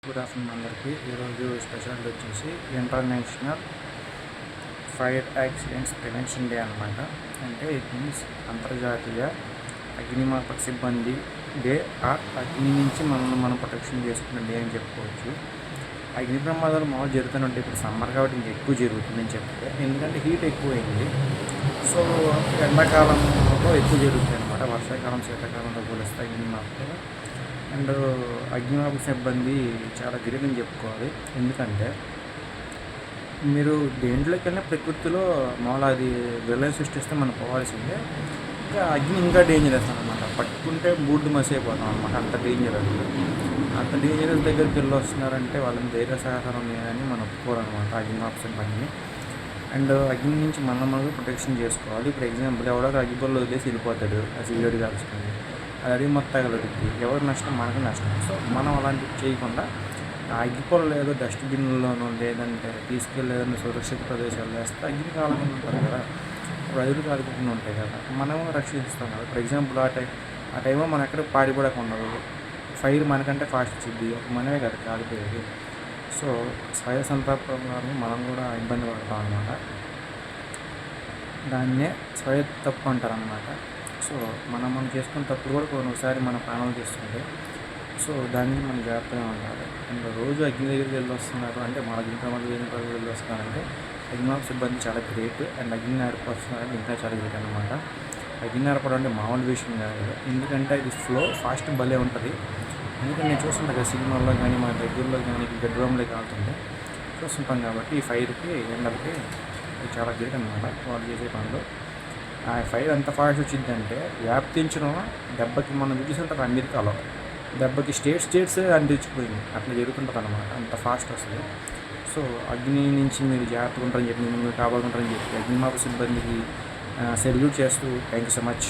Good afternoon అందరికీ. ఈరోజు special వచ్చేసి international fire accidents prevention day అనమాట. అంటే ఇట్ మీన్స్ అంతర్జాతీయ అగ్నిమాపక సిబ్బంది డే. ఆ అగ్ని నుంచి మనం ప్రొటెక్షన్ చేసుకునే డే అని చెప్పుకోవచ్చు. అగ్ని ప్రమాదాలు మామూలు జరుగుతూనే ఉంటాయి. ఇప్పుడు సమ్మర్ కాబట్టి ఇంకా ఎక్కువ జరుగుతుందని చెప్తే, ఎందుకంటే హీట్ ఎక్కువైంది. సో ఎండాకాలంలో ఎక్కువ జరుగుతాయి అనమాట. వర్షాకాలం శీతాకాలంలో పోలిస్తే అగ్నిమాపక అండ్ అగ్నిమాపక సిబ్బంది చాలా గ్రేట్ అని చెప్పుకోవాలి. ఎందుకంటే మీరు దేంట్లోకి వెళ్ళినా ప్రకృతిలో మామూలు అది విలయం సృష్టిస్తే మనం పోవాల్సిందే. ఇంకా అగ్ని ఇంకా డేంజరస్ అనమాట. పట్టుకుంటే బూడ్డు మసైపోతాం అనమాట. అంత డేంజర్ అది. అంత డేంజరస్ దగ్గరికి వెళ్ళి వస్తున్నారంటే వాళ్ళని ధైర్య సహకారం లేదని మనం ఒప్పుకోరనమాట అగ్నిమాపక సిబ్బందిని. అండ్ అగ్ని నుంచి మనం ప్రొటెక్షన్ చేసుకోవాలి. ఇప్పుడు ఎగ్జాంపుల్ ఎవడో అగ్గిపుల్ల వదిలేసి వెళ్ళిపోతాడు, ఆ సిగరెట్ కాల్చుకొని, అది అడిగి మొత్తం తగలడుద్ది. ఎవరు నష్టం? మనకు నష్టం. సో మనం అలాంటివి చేయకుండా ఆ అగ్గిపుల్ల ఏదో డస్ట్బిన్లోనో లేదంటే తీసుకెళ్ళేదన్నా సురక్షిత ప్రదేశాలు వేస్తే అగ్ని కాలకుండా ఉంటుంది కదా. ఇప్పుడు అదులు కాలుకుండా ఉంటాయి కదా, మనము రక్షిస్తాం కదా. ఫర్ ఎగ్జాంపుల్ ఆ టైంలో మనం ఎక్కడ పారిపడక ఉండదు. ఫైర్ మనకంటే ఫాస్ట్ వచ్చింది, మనమే కదా కాలిపోయేది. సో స్వయ సంతాపంలో మనం కూడా ఇబ్బంది పడతాం అన్నమాట. దాన్నే స్వయ తప్పు అంటారనమాట. సో మనం చేసుకున్న తప్పుడు కూడా కొన్నిసారి మన ప్రాణాలు చేస్తుంటే, సో దాన్ని మనం జాగ్రత్తగా ఉండాలి. అండ్ రోజు అగ్ని దగ్గరికి వెళ్ళి వస్తున్నారు అంటే మన అగ్ని ప్రమాదాలు వెళ్ళి వస్తున్నారంటే అగ్నిమాపక సిబ్బంది చాలా గ్రేట్. అండ్ అగ్ని నడిపొస్తున్నారంటే ఇంకా చాలా గ్రేట్ అనమాట. అగ్ని నడపడం అంటే మామూలు విషయం కాదు. ఎందుకంటే ఇది ఫ్లో ఫాస్ట్ భలే ఉంటుంది. ఎందుకంటే నేను చూస్తుంటాను కదా సినిమాల్లో కానీ మన దగ్గరలో కానీ బెడ్రూమ్లో కాలుతుంటే చూస్తుంటాం. కాబట్టి ఈ ఫైర్కి ఎండలకి చాలా గ్రేట్ అనమాట వాళ్ళు చేసే పనులు. ఆ ఫైర్ ఎంత ఫాస్ట్ వచ్చిందంటే వ్యాప్తించడం దెబ్బకి మనం చూస్తుంటారు అమెరికాలో దెబ్బకి స్టేట్స్ అందించిపోయింది. అట్లా జరుగుతుంటుంది అనమాట. అంత ఫాస్ట్ వస్తుంది. సో అగ్ని నుంచి మీరు జాగ్రత్తగా ఉంటారని చెప్పి, మీరు కాపాడుకుంటారని చెప్పి అగ్నిమాపక సిబ్బందికి సెల్యూట్ చేస్తూ థ్యాంక్ యూ సో మచ్.